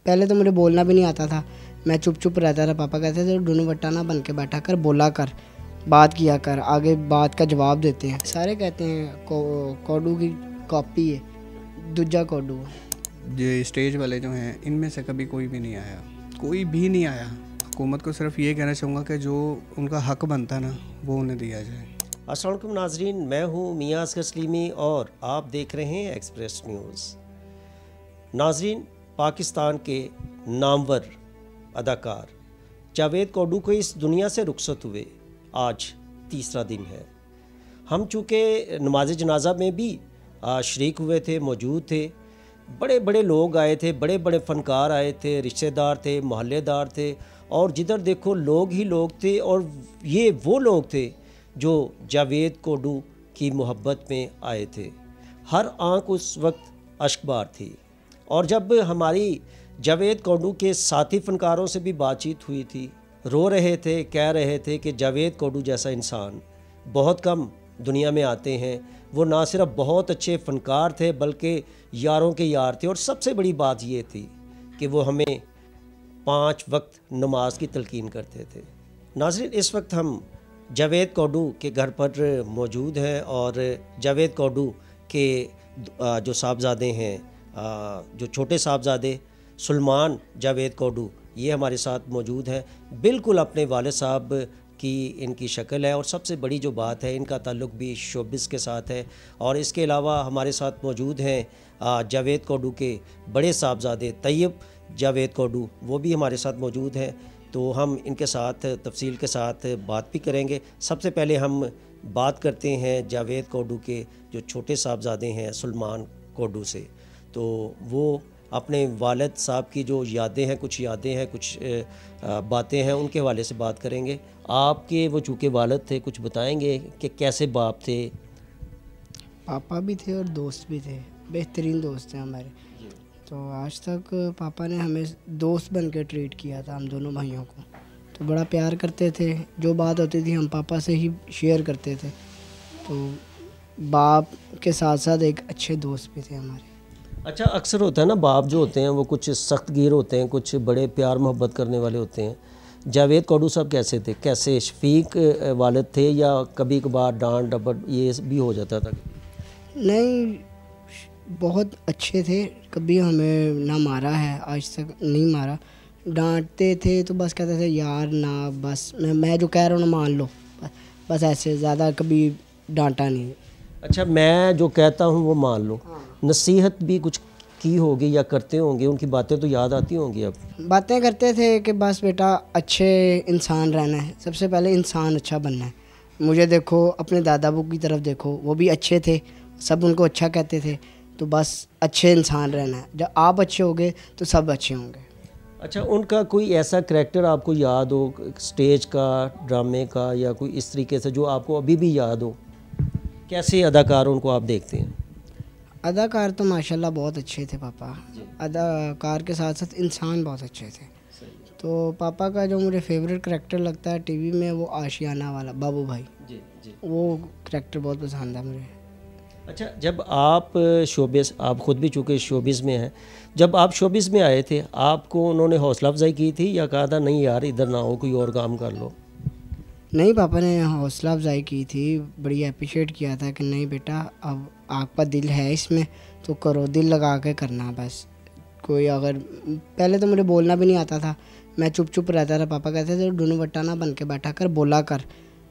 पहले तो मुझे बोलना भी नहीं आता था, मैं चुप चुप रहता था। पापा कहते थे डुनू बट्टा ना बन के बैठा कर, बोला कर, बात किया कर, आगे बात का जवाब देते हैं। सारे कहते हैं कोडू की कॉपी है, दूजा कोडू। ये स्टेज वाले जो हैं इनमें से कभी कोई भी नहीं आया, कोई भी नहीं आया। हुकूमत को सिर्फ ये कहना चाहूँगा कि जो उनका हक बनता है ना वो उन्हें दिया जाए। अस्सलाम वालेकुम नाजरीन, मैं हूँ मियां असगर सलीमी और आप देख रहे हैं एक्सप्रेस न्यूज़। नाजरीन, पाकिस्तान के नामवर अदाकार जावेद कोडू को इस दुनिया से रुखसत हुए आज तीसरा दिन है। हम चूँकि नमाज जनाजा में भी शरीक हुए थे, मौजूद थे। बड़े बड़े लोग आए थे, बड़े बड़े फ़नकार आए थे, रिश्तेदार थे, मोहल्लेदार थे, और जिधर देखो लोग ही लोग थे। और ये वो लोग थे जो जावेद कोडू की मोहब्बत में आए थे। हर आंख उस वक्त अश्कबार थी। और जब हमारी जावेद कोडू के साथी फ़नकारों से भी बातचीत हुई थी, रो रहे थे, कह रहे थे कि जावेद कोडू जैसा इंसान बहुत कम दुनिया में आते हैं। वो ना सिर्फ बहुत अच्छे फ़नकार थे बल्कि यारों के यार थे। और सबसे बड़ी बात ये थी कि वो हमें 5 वक्त नमाज की तलकीन करते थे। नाज़रीन, इस वक्त हम जावेद कोडू के घर पर मौजूद हैं और जावेद कोडू के जो साहबजादे हैं, जो छोटे साहबजादे सुलेमान जावेद कोडू, ये हमारे साथ मौजूद हैं। बिल्कुल अपने वालिद साहब की इनकी शक्ल है। और सबसे बड़ी जो बात है, इनका ताल्लुक़ भी शोबिस के साथ है। और इसके अलावा हमारे साथ मौजूद हैं जावेद कोडू के बड़े साहबजादे तैयब जावेद कोडू, वो भी हमारे साथ मौजूद हैं। तो हम इनके साथ तफसील के साथ बात भी करेंगे। सबसे पहले हम बात करते हैं जावेद कोडू के जो छोटे साहबजादे हैं सुलेमान कोडू से। तो वो अपने वालिद साहब की जो यादें हैं, कुछ बातें हैं, उनके हवाले से बात करेंगे। आपके वो चूँकि वालिद थे, कुछ बताएंगे कि कैसे बाप थे? पापा भी थे और दोस्त भी थे, बेहतरीन दोस्त हैं हमारे। तो आज तक पापा ने हमें दोस्त बन के ट्रीट किया था, हम दोनों भाइयों को। तो बड़ा प्यार करते थे, जो बात होती थी हम पापा से ही शेयर करते थे। तो बाप के साथ साथ एक अच्छे दोस्त भी थे हमारे। अच्छा, अक्सर होता है ना, बाप जो होते हैं वो कुछ सख्त गिर होते हैं, कुछ बड़े प्यार मोहब्बत करने वाले होते हैं। जावेद कोडू साहब कैसे थे? कैसे शफीक वालिद थे या कभी कभार डांट डपट ये भी हो जाता था? नहीं, बहुत अच्छे थे, कभी हमें ना मारा है, आज तक नहीं मारा। डांटते थे तो बस कहते थे यार ना, बस मैं जो कह रहा हूँ ना मान लो, बस ऐसे, ज़्यादा कभी डांटा नहीं। अच्छा, मैं जो कहता हूँ वो मान लो। हाँ। नसीहत भी कुछ की होगी या करते होंगे, उनकी बातें तो याद आती होंगी? अब बातें करते थे कि बस बेटा अच्छे इंसान रहना है, सबसे पहले इंसान अच्छा बनना है। मुझे देखो, अपने दादा बाबू की तरफ देखो, वो भी अच्छे थे, सब उनको अच्छा कहते थे। तो बस अच्छे इंसान रहना है, जब आप अच्छे होंगे तो सब अच्छे होंगे। अच्छा, उनका कोई ऐसा करैक्टर आपको याद हो, स्टेज का, ड्रामे का, या कोई इस तरीके से जो आपको अभी भी याद हो? कैसे अदाकार उनको आप देखते हैं? अदाकार तो माशाल्लाह बहुत अच्छे थे पापा। अदाकार के साथ साथ इंसान बहुत अच्छे थे। तो पापा का जो मुझे फेवरेट करैक्टर लगता है टीवी में, वो आशियाना वाला बाबू भाई। वो करैक्टर बहुत पसंद है मुझे। अच्छा, जब आप शोबिस, आप ख़ुद भी चूँकि शोबिस में हैं, जब आप शोबिस में आए थे, आपको उन्होंने हौसला अफजाई की थी या कहा था नहीं यार इधर ना हो, कोई और काम कर लो? नहीं, पापा ने हौसला अफजाई की थी, बड़ी अप्रिशिएट किया था कि नहीं बेटा, अब आपका दिल है इसमें तो करो, दिल लगा के करना। बस कोई अगर, पहले तो मुझे बोलना भी नहीं आता था, मैं चुप चुप रहता था। पापा कहते थे डुनू बट्टा ना बन के बैठा कर, बोला कर,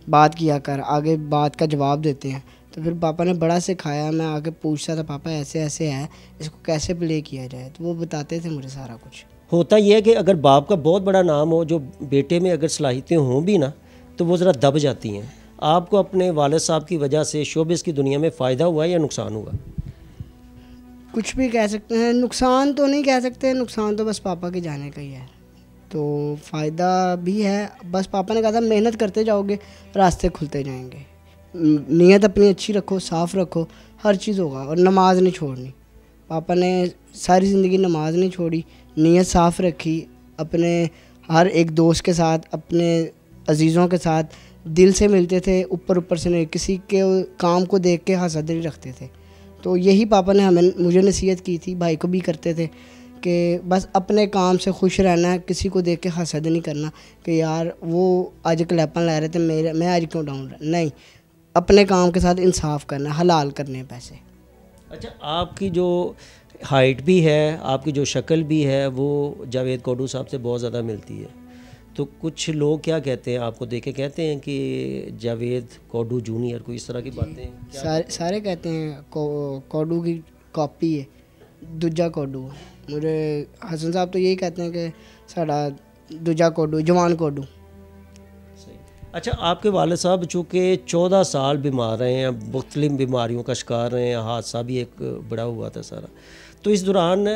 बात किया कर, आगे बात का जवाब देते हैं। तो फिर पापा ने बड़ा सिखाया, मैं आके पूछता था पापा ऐसे ऐसे है, इसको कैसे प्ले किया जाए, तो वो बताते थे मुझे सारा कुछ। होता यह है कि अगर बाप का बहुत बड़ा नाम हो, जो बेटे में अगर सलाहियतें हों भी ना, तो वो ज़रा दब जाती हैं। आपको अपने वालिद साहब की वजह से शोबिस की दुनिया में फ़ायदा हुआ या नुकसान हुआ? कुछ भी कह सकते हैं, नुकसान तो नहीं कह सकते, नुकसान तो बस पापा के जाने का ही है। तो फ़ायदा भी है, बस पापा ने कहा था मेहनत करते जाओगे रास्ते खुलते जाएंगे, नीयत अपनी अच्छी रखो, साफ़ रखो, हर चीज़ होगा। और नमाज़ नहीं छोड़नी, पापा ने सारी ज़िंदगी नमाज़ नहीं छोड़ी, नीयत साफ़ रखी, अपने हर एक दोस्त के साथ, अपने अजीज़ों के साथ दिल से मिलते थे, ऊपर ऊपर से नहीं, किसी के काम को देख के हसद नहीं रखते थे। तो यही पापा ने मुझे नसीहत की थी, भाई को भी करते थे कि बस अपने काम से खुश रहना है, किसी को देख के हसद नहीं करना कि यार वो आज क्लैपन ला रहे थे मैं आज क्यों डाउन रहा। नहीं, अपने काम के साथ इंसाफ करना, हलाल करने पैसे। अच्छा, आपकी जो हाइट भी है, आपकी जो शक्ल भी है, वो जावेद कोडू साहब से बहुत ज़्यादा मिलती है। तो कुछ लोग क्या कहते हैं, आपको देखे कहते हैं कि जावेद कोडू जूनियर, कोई इस तरह की बातें? सारे कहते हैं कोडू की कॉपी है, दूजा कोडू। मुझे हसन साहब तो यही कहते हैं कि साड़ा दूजा कोडू, जवान कोडू। अच्छा, आपके वालिद साहब चूँकि 14 साल बीमार रहे हैं, मुख्तलिफ बीमारियों का शिकार रहे हैं, हादसा भी एक बड़ा हुआ था सारा, तो इस दौरान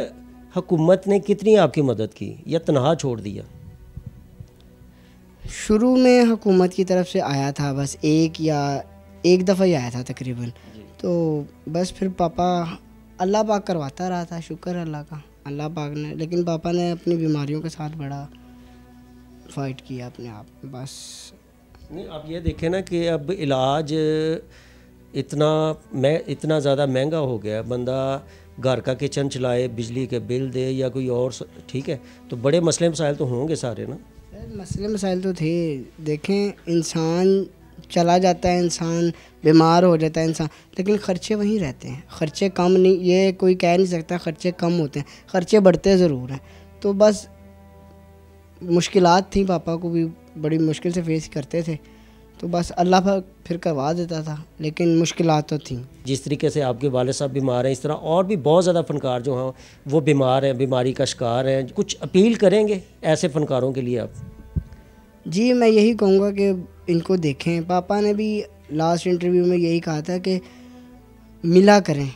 हुकूमत ने कितनी आपकी मदद की या तनहा छोड़ दिया? शुरू में हुकूमत की तरफ से आया था, बस एक दफ़ा ही आया था तकरीबन। तो बस फिर पापा, अल्लाह पाक करवाता रहा था, शुक्र अल्लाह का, अल्लाह पाक ने। लेकिन पापा ने अपनी बीमारियों के साथ बड़ा फ़ाइट किया अपने आप, बस। नहीं, आप ये देखें ना कि अब इलाज इतना ज़्यादा महंगा हो गया, बंदा घर का किचन चलाए, बिजली के बिल दे या कोई और, ठीक है, तो बड़े मसले मसाइल तो होंगे सारे ना। मसले मसाइल तो थे। देखें, इंसान चला जाता है, इंसान बीमार हो जाता है इंसान, लेकिन ख़र्चे वहीं रहते हैं, ख़र्चे कम नहीं, ये कोई कह नहीं सकता ख़र्चे कम होते हैं, ख़र्चे बढ़ते ज़रूर हैं। तो बस मुश्किलात थी, पापा को भी बड़ी मुश्किल से फेस करते थे, तो बस अल्लाह पाक फिर करवा देता था, लेकिन मुश्किलात तो थी। जिस तरीके से आपके वालिद साहब बीमार हैं, इस तरह और भी बहुत ज़्यादा फ़नकार जो हैं वो बीमार हैं, बीमारी का शिकार हैं। कुछ अपील करेंगे ऐसे फ़नकारों के लिए आप? जी, मैं यही कहूँगा कि इनको देखें। पापा ने भी लास्ट इंटरव्यू में यही कहा था कि मिला करें,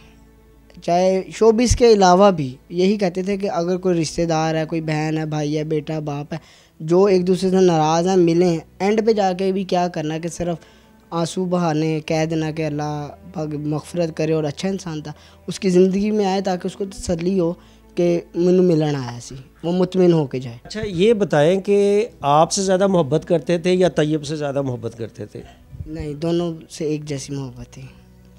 चाहे शोबिस के अलावा भी यही कहते थे कि अगर कोई रिश्तेदार है, कोई बहन है, भाई है, बेटा, बाप है, जो एक दूसरे से नाराज़ हैं, मिलें। एंड पे जाके भी क्या करना कि सिर्फ आंसू बहाने, कह देना कि अल्लाह पाक मग़फ़िरत करे और अच्छा इंसान था, उसकी ज़िंदगी में आए ताकि उसको तसल्ली हो कि मैनू मिलन आया सी, वो मुतमिन हो के जाए। अच्छा, ये बताएं कि आपसे ज़्यादा मोहब्बत करते थे या तैयब से ज़्यादा मोहब्बत करते थे? नहीं, दोनों से एक जैसी मोहब्बत थी,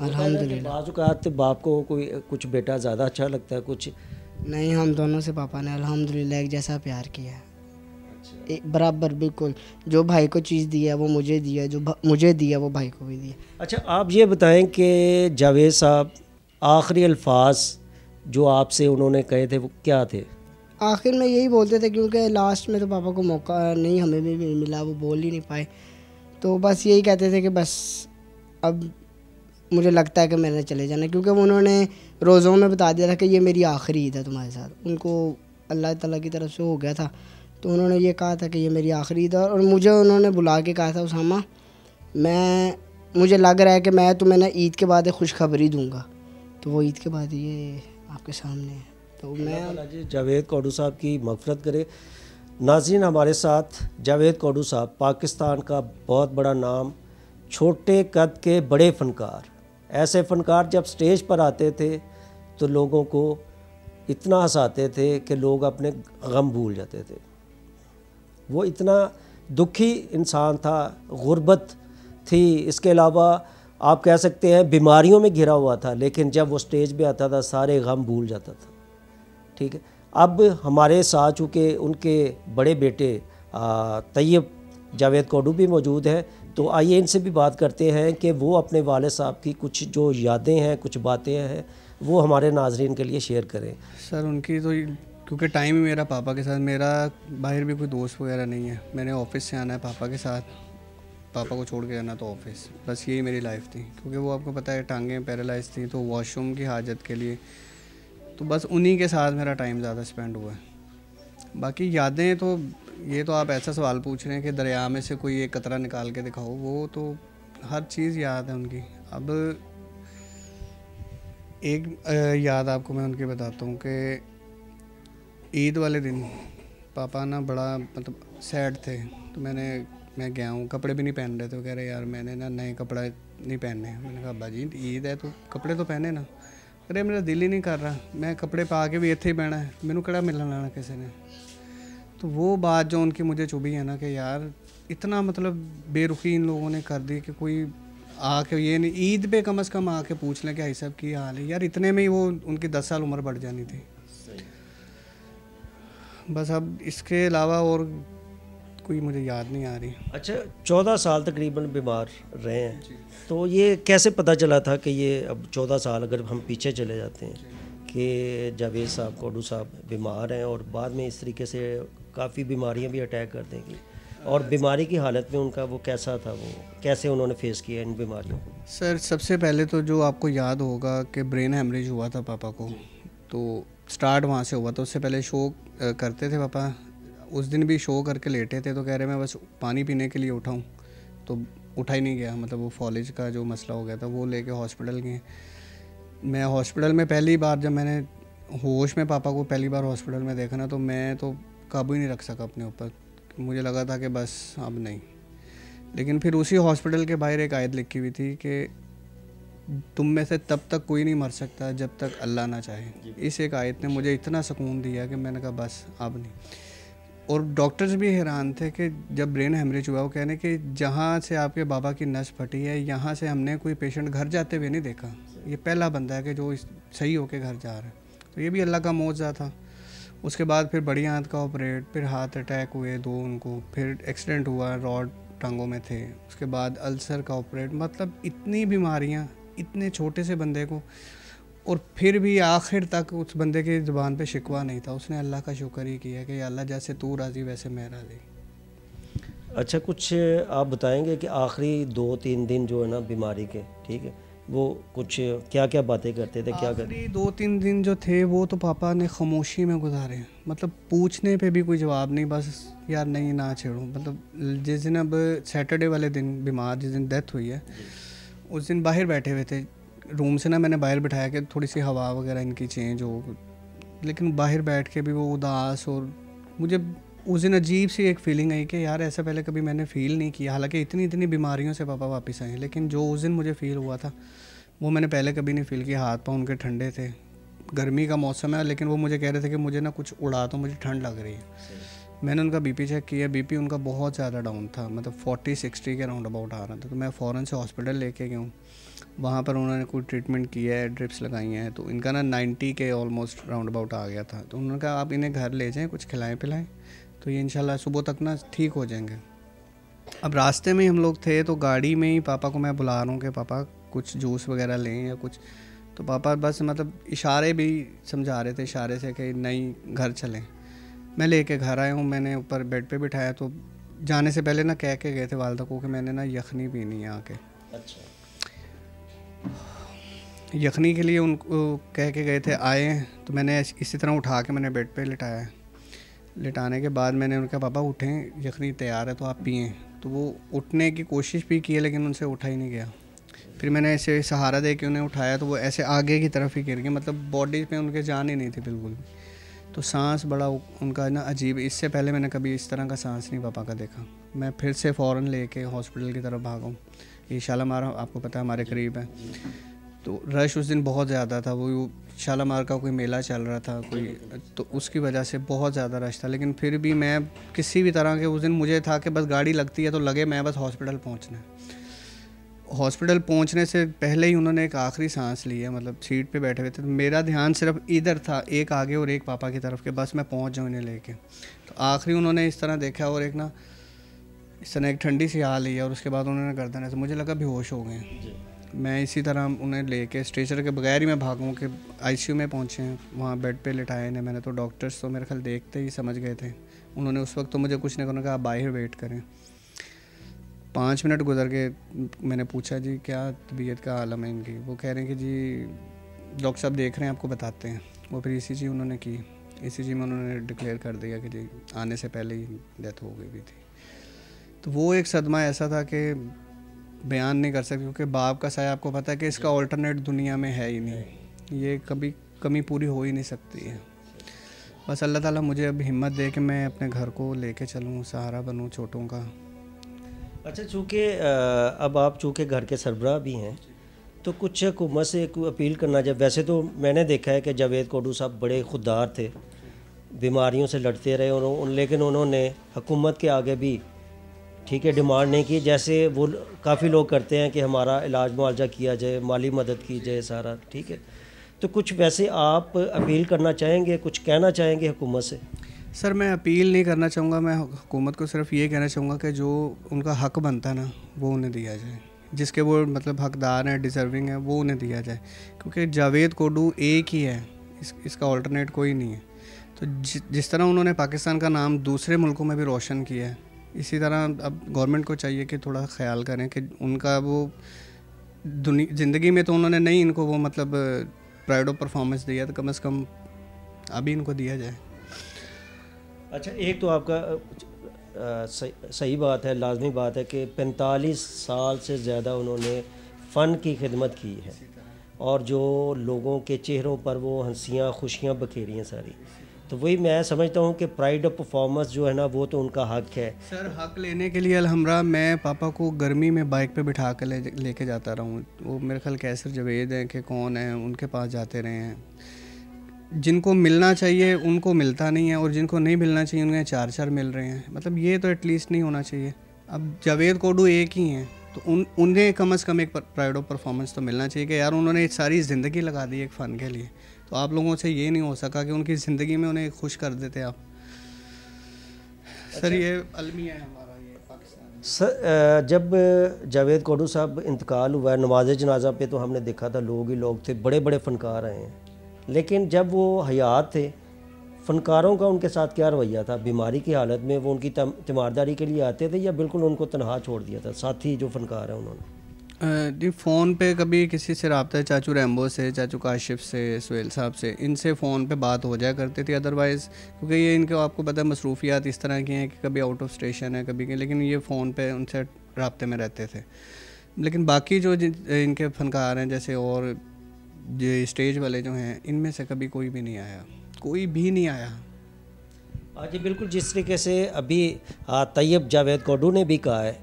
अल्हम्दुलिल्लाह। बाज़ औक़ात बाप को कुछ बेटा ज़्यादा अच्छा लगता है, कुछ नहीं, हम दोनों से पापा ने अल्हम्दुलिल्लाह एक जैसा प्यार किया है। बराबर, बिल्कुल। जो भाई को चीज़ दी है वो मुझे दी है, जो मुझे दी है वो भाई को भी दी है। अच्छा, आप ये बताएं कि जावेद साहब आखिरी अल्फाज जो आपसे उन्होंने कहे थे वो क्या थे? आखिर में यही बोलते थे, क्योंकि लास्ट में तो पापा को मौका नहीं हमें भी मिला, वो बोल ही नहीं पाए, तो बस यही कहते थे कि बस अब मुझे लगता है कि मैंने चले जाना, क्योंकि उन्होंने रोज़ों में बता दिया था कि ये मेरी आखिरी ईद है तुम्हारे साथ। उनको अल्लाह ताला की तरफ से हो गया था, तो उन्होंने ये कहा था कि ये मेरी आखिरी ईद है। और मुझे उन्होंने बुला के कहा था, उसामा, मुझे लग रहा है कि मैं तुम्हें ना ईद के बाद एक खुशखबरी दूंगा, तो वो ईद के बाद ये आपके सामने है। तो मैं जावेद कोडू साहब की मग़फ़िरत करे। नाज़रीन, हमारे साथ जावेद कोडू साहब, पाकिस्तान का बहुत बड़ा नाम, छोटे कद के बड़े फ़नकार। ऐसे फ़नकार जब स्टेज पर आते थे तो लोगों को इतना हंसाते थे कि लोग अपने गम भूल जाते थे। वो इतना दुखी इंसान था, गुर्बत थी, इसके अलावा आप कह सकते हैं बीमारियों में घिरा हुआ था, लेकिन जब वो स्टेज पे आता था सारे गम भूल जाता था। ठीक है, अब हमारे साथ चूँकि उनके बड़े बेटे तैयब जावेद कोडू भी मौजूद हैं, तो आइए इनसे भी बात करते हैं कि वो अपने वालिद साहब की कुछ जो यादें हैं, कुछ बातें हैं, वो हमारे नाजरीन के लिए शेयर करें। सर, उनकी तो क्योंकि टाइम ही मेरा पापा के साथ, मेरा बाहर भी कोई दोस्त वगैरह नहीं है, मैंने ऑफिस से आना है पापा के साथ, पापा को छोड़ के आना तो ऑफिस, बस यही मेरी लाइफ थी। क्योंकि वो आपको पता है टांगें पैरालाइज थी, तो वॉशरूम की हाजत के लिए तो बस उन्हीं के साथ मेरा टाइम ज़्यादा स्पेंड हुआ है। बाकी यादें तो ये तो आप ऐसा सवाल पूछ रहे हैं कि दरिया में से कोई एक कतरा निकाल के दिखाओ, वो तो हर चीज़ याद है उनकी। अब एक याद आपको मैं उनकी बताता हूँ कि ईद वाले दिन पापा ना बड़ा मतलब सैड थे, तो मैं गया हूँ, कपड़े भी नहीं पहन रहे थे, कह रहे यार मैंने ना नए कपड़े नहीं पहनने। मैंने कहा अब्बा जी ईद है तो कपड़े तो पहने ना। अरे मेरा दिल ही नहीं कर रहा, मैं कपड़े पा के भी इत्थे ही बहना है, मैनू कड़ा मिलन लाना किसी ने। तो वो बात जो उनकी मुझे चुभी है ना कि यार इतना मतलब बेरुखी इन लोगों ने कर दी कि कोई आके ये नहीं, ईद पे कम से कम आके पूछ लें कि भाई साहब की हाल है यार, इतने में ही वो उनकी 10 साल उम्र बढ़ जानी थी। बस अब इसके अलावा और कोई मुझे याद नहीं आ रही। अच्छा, 14 साल तकरीबन बीमार रहे हैं, तो ये कैसे पता चला था कि ये अब 14 साल अगर हम पीछे चले जाते हैं कि जावेद साहब, कोडू साहब बीमार हैं और बाद में इस तरीके से काफ़ी बीमारियां भी अटैक कर देंगी, और बीमारी की हालत में उनका वो कैसा था, वो कैसे उन्होंने फेस किया इन बीमारियों को? सर सबसे पहले तो जो आपको याद होगा कि ब्रेन हेमरेज हुआ था पापा को, तो स्टार्ट वहाँ से हुआ था। उससे पहले शो करते थे पापा, उस दिन भी शो करके लेटे थे, तो कह रहे मैं बस पानी पीने के लिए उठाऊँ, तो उठा ही नहीं गया। मतलब वो फॉलेज का जो मसला हो गया था, वो लेके हॉस्पिटल गए। मैं हॉस्पिटल में पहली बार जब मैंने होश में पापा को पहली बार हॉस्पिटल में देखा ना, तो मैं तो काबू ही नहीं रख सका अपने ऊपर। मुझे लगा था कि बस अब नहीं। लेकिन फिर उसी हॉस्पिटल के बाहर एक आयत लिखी हुई थी कि तुम में से तब तक कोई नहीं मर सकता जब तक अल्लाह ना चाहे। इस एक आयत ने मुझे इतना सुकून दिया कि मैंने कहा बस अब नहीं। और डॉक्टर्स भी हैरान थे कि जब ब्रेन हेमरेज हुआ, वो कहने कि जहाँ से आपके बाबा की नस फटी है, यहाँ से हमने कोई पेशेंट घर जाते हुए नहीं देखा। ये पहला बंदा है कि जो सही होके घर जा रहा है, तो ये भी अल्लाह का मौजज़ा था। उसके बाद फिर बड़ी आंत का ऑपरेट, फिर हार्ट अटैक हुए 2 उनको, फिर एक्सीडेंट हुआ, रॉड टांगों में थे, उसके बाद अल्सर का ऑपरेट। मतलब इतनी बीमारियाँ इतने छोटे से बंदे को, और फिर भी आखिर तक उस बंदे की ज़ुबान पे शिकवा नहीं था। उसने अल्लाह का शुक्र ही किया कि अल्लाह जैसे तू राज़ी वैसे मैं राज़ी। अच्छा, कुछ आप बताएंगे कि आखिरी 2-3 दिन जो है ना बीमारी के, ठीक है, वो कुछ क्या क्या बातें करते थे, क्या करते? आखिरी 2-3 दिन जो थे वो तो पापा ने खामोशी में गुजारे। मतलब पूछने पे भी कोई जवाब नहीं, बस यार नहीं ना छेड़ो। मतलब जिस दिन अब सैटरडे वाले दिन बीमार, जिस दिन डेथ हुई है, उस दिन बाहर बैठे हुए थे रूम से ना, मैंने बाहर बिठाया कि थोड़ी सी हवा वगैरह इनकी चेंज हो। लेकिन बाहर बैठ के भी वो उदास, और मुझे उस दिन अजीब सी एक फ़ीलिंग आई कि यार ऐसा पहले कभी मैंने फ़ील नहीं किया। हालांकि इतनी बीमारियों से पापा वापस आए, लेकिन जो उस दिन मुझे फ़ील हुआ था वो मैंने पहले कभी नहीं फ़ील किया। हाथ पाँव उनके ठंडे थे, गर्मी का मौसम है, लेकिन वो मुझे कह रहे थे कि मुझे ना कुछ उड़ा तो मुझे ठंड लग रही है। मैंने उनका बीपी चेक किया, बीपी उनका बहुत ज़्यादा डाउन था, मतलब 40-60 के राउंड अबाउट आ रहा था। तो मैं फ़ौरन से हॉस्पिटल लेके गया हूँ। वहाँ पर उन्होंने कोई ट्रीटमेंट किया है, ड्रिप्स लगाई हैं, तो इनका ना 90 के ऑलमोस्ट राउंड अबाउट आ गया था। तो उन्होंने कहा आप इन्हें घर ले जाएं, कुछ खिलाएं पिलाएं, तो ये इंशाल्लाह सुबह तक ना ठीक हो जाएंगे। अब रास्ते में हम लोग थे, तो गाड़ी में ही पापा को मैं बुला रहा हूँ कि पापा कुछ जूस वगैरह लें या कुछ। तो पापा बस मतलब इशारे भी समझा रहे थे, इशारे से कि नहीं घर चलें। मैं लेके घर आया हूँ, मैंने ऊपर बेड पे बिठाया। तो जाने से पहले ना कह के गए थे वालदा को कि मैंने ना यखनी पीनी है आके। अच्छा, यखनी के लिए उनको कह के गए थे, आए। तो मैंने इसी तरह उठा के मैंने बेड पे लिटाया। लिटाने के बाद मैंने उनका पापा उठें, यखनी तैयार है तो आप पिएँ। तो वो उठने की कोशिश भी की है, लेकिन उनसे उठा ही नहीं गया। फिर मैंने ऐसे सहारा दे के उन्हें उठाया, तो वो ऐसे आगे की तरफ ही गिर गए। मतलब बॉडी पे उनके जान ही नहीं थी बिल्कुल भी। तो सांस बड़ा उनका ना अजीब, इससे पहले मैंने कभी इस तरह का सांस नहीं पापा का देखा। मैं फिर से फ़ौरन लेके हॉस्पिटल की तरफ भागा हूँ। ये शालामार आपको पता है हमारे करीब है, तो रश उस दिन बहुत ज़्यादा था। वो शालामार का कोई मेला चल रहा था कोई, तो उसकी वजह से बहुत ज़्यादा रश था। लेकिन फिर भी मैं किसी भी तरह के, उस दिन मुझे था कि बस गाड़ी लगती है तो लगे, मैं बस हॉस्पिटल पहुँचना है। हॉस्पिटल पहुंचने से पहले ही उन्होंने एक आखिरी सांस ली है, मतलब सीट पे बैठे हुए थे। तो मेरा ध्यान सिर्फ इधर था, एक आगे और एक पापा की तरफ के, बस मैं पहुंच जाऊँ इन्हें लेके। तो आखिरी उन्होंने इस तरह देखा, और एक ना इस तरह एक ठंडी सी हाल ली, और उसके बाद उन्होंने गर्दन ऐसे, मुझे लगा बेहोश हो गए। मैं इसी तरह उन्हें लेके स्ट्रेचर के बगैर ही मैं भागूँ कि ICU में पहुँचे हैं। वहाँ बेड पे लिटाए इन्हें मैंने। तो डॉक्टर्स तो मेरे ख्याल देखते ही समझ गए थे। उन्होंने उस वक्त तो मुझे कुछ नहीं, उन्होंने कहा आप बाहर वेट करें। 5 मिनट गुजर के मैंने पूछा जी क्या तबीयत का आलम है इनकी। वो कह रहे हैं कि जी डॉक्टर साहब देख रहे हैं, आपको बताते हैं। वो फिर ECG उन्होंने की। ECG में उन्होंने डिक्लेयर कर दिया कि जी आने से पहले ही डेथ हो गई भी थी। तो वो एक सदमा ऐसा था कि बयान नहीं कर सकते, क्योंकि बाप का साया आपको पता है कि इसका ऑल्टरनेट दुनिया में है ही नहीं, ये कभी कमी पूरी हो ही नहीं सकती है। बस अल्लाह ताला मुझे अब हिम्मत दे कि मैं अपने घर को लेके चलूँ, सहारा बनूँ छोटों का। अच्छा, चूँकि अब आप चूँकि घर के सरबराह भी हैं, तो कुछ हुकूमत से कोई अपील करना चाहिए। वैसे तो मैंने देखा है कि जावेद कोडू साहब बड़े खुददार थे, बीमारियों से लड़ते रहे, और लेकिन उन्होंने हुकूमत के आगे भी ठीक है डिमांड नहीं की, जैसे वो काफ़ी लोग करते हैं कि हमारा इलाज मुआवजा किया जाए, माली मदद की जाए, सारा ठीक है। तो कुछ वैसे आप अपील करना चाहेंगे, कुछ कहना चाहेंगे हुकूमत से? सर मैं अपील नहीं करना चाहूँगा, मैं हुकूमत को सिर्फ ये कहना चाहूँगा कि जो उनका हक बनता है ना वो उन्हें दिया जाए, जिसके वो मतलब हकदार हैं, डिज़र्विंग है, वो उन्हें दिया जाए। क्योंकि जावेद कोडू एक ही है, इसका ऑल्टरनेट कोई नहीं है। तो जिस तरह उन्होंने पाकिस्तान का नाम दूसरे मुल्कों में भी रोशन किया है, इसी तरह अब गवर्नमेंट को चाहिए कि थोड़ा ख्याल करें कि उनका वो ज़िंदगी में तो उन्होंने नहीं इनको वो मतलब प्राइड ऑफ परफॉर्मेंस दिया, तो कम से कम अभी इनको दिया जाए। अच्छा, एक तो आपका सही बात है, लाजमी बात है कि 45 साल से ज़्यादा उन्होंने फ़न की खिदमत की है और जो लोगों के चेहरों पर वो हंसियाँ खुशियाँ बखेरी हैं सारी। तो वही मैं समझता हूँ कि प्राइड ऑफ परफॉर्मेंस जो है ना वो तो उनका हक है। सर हक लेने के लिए अल्हम्दुलिल्लाह मैं पापा को गर्मी में बाइक पे बिठा कर लेके जाता रहा हूँ। वो मेरे ख्याल कैसर जवेद हैं कि कौन है, उनके पास जाते रहे हैं। जिनको मिलना चाहिए उनको मिलता नहीं है और जिनको नहीं मिलना चाहिए उन्हें 4-4 मिल रहे हैं। मतलब ये तो एटलीस्ट नहीं होना चाहिए। अब जावेद कोडू एक ही हैं तो उन्हें कम से कम एक प्राइड ऑफ परफॉर्मेंस तो मिलना चाहिए कि यार उन्होंने सारी ज़िंदगी लगा दी एक फ़न के लिए। तो आप लोगों से ये नहीं हो सका कि उनकी ज़िंदगी में उन्हें खुश कर देते आप। सर ये अलमिया है हमारा, ये पाकिस्तान। सर जब जावेद कोडू साहब इंतकाल हुआ है, नमाज जनाजा पे तो हमने देखा था लोग ही लोग थे, बड़े बड़े फ़नकार आए हैं। लेकिन जब वो हयात थे, फ़नकारों का उनके साथ क्या रवैया था? बीमारी की हालत में वो उनकी तीमारदारी के लिए आते थे या बिल्कुल उनको तनहा छोड़ दिया था? साथी जो फ़नकार हैं उन्होंने जी फ़ोन पे कभी किसी से रब्ता, चाचू रैम्बो से, चाचू काशिफ से, सुहेल साहब से, इनसे फ़ोन पे बात हो जाया करती थी। अदरवाइज़ क्योंकि ये इनके आपको पता है मसरूफियात इस तरह की हैं कि कभी आउट ऑफ स्टेशन है कभी के, लेकिन ये फ़ोन पे उनसे रब्ते में रहते थे। लेकिन बाकी जो इनके फ़नकार हैं जैसे और जो स्टेज वाले जो हैं, इनमें से कभी कोई भी नहीं आया, कोई भी नहीं आया। हाँ जी बिल्कुल, जिस तरीके से अभी तैयब जावेद कोडू ने भी कहा है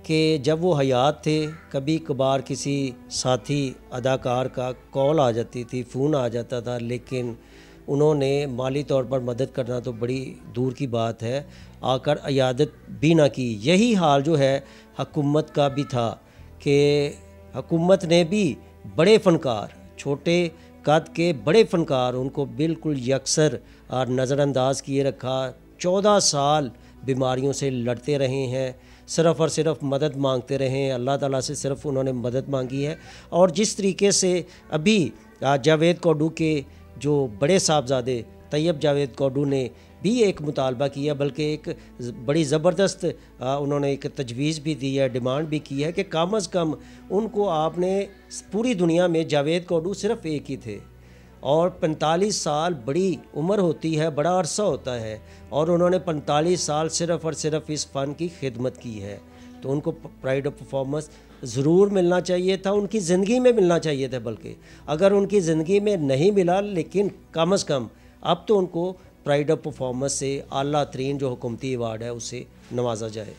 कि जब वो हयात थे कभी कभार किसी साथी अदाकार का कॉल आ जाती थी, फ़ोन आ जाता था, लेकिन उन्होंने माली तौर पर मदद करना तो बड़ी दूर की बात है, आकर इयादत भी ना की। यही हाल जो है हुकूमत का भी था कि हुकूमत ने भी बड़े फ़नकार, छोटे कद के बड़े फ़नकार, उनको बिल्कुल यकसर और नज़रअंदाज किए रखा। 14 साल बीमारियों से लड़ते रहे हैं, सिर्फ़ और सिर्फ मदद मांगते रहे हैं, अल्लाह ताला से सिर्फ उन्होंने मदद मांगी है। और जिस तरीके से अभी जावेद कोडू के जो बड़े साहबजादे तैयब जावेद कोडू ने भी एक मुतालबा किया, बल्कि एक बड़ी ज़बरदस्त उन्होंने एक तजवीज़ भी दी है, डिमांड भी की है कि कम अज़ कम उनको आपने, पूरी दुनिया में जावेद कोडू सिर्फ़ एक ही थे और 45 साल बड़ी उम्र होती है, बड़ा अरसा होता है, और उन्होंने 45 साल सिर्फ़ और सिर्फ इस फ़न की खिदमत की है। तो उनको प्राइड ऑफ परफॉर्मेंस ज़रूर मिलना चाहिए था, उनकी ज़िंदगी में मिलना चाहिए था। बल्कि अगर उनकी ज़िंदगी में नहीं मिला, लेकिन कम अज़ कम अब तो उनको प्राइड ऑफ परफॉर्मेंस से आला तरीन जो हुकूमती अवार्ड है उससे नवाजा जाए।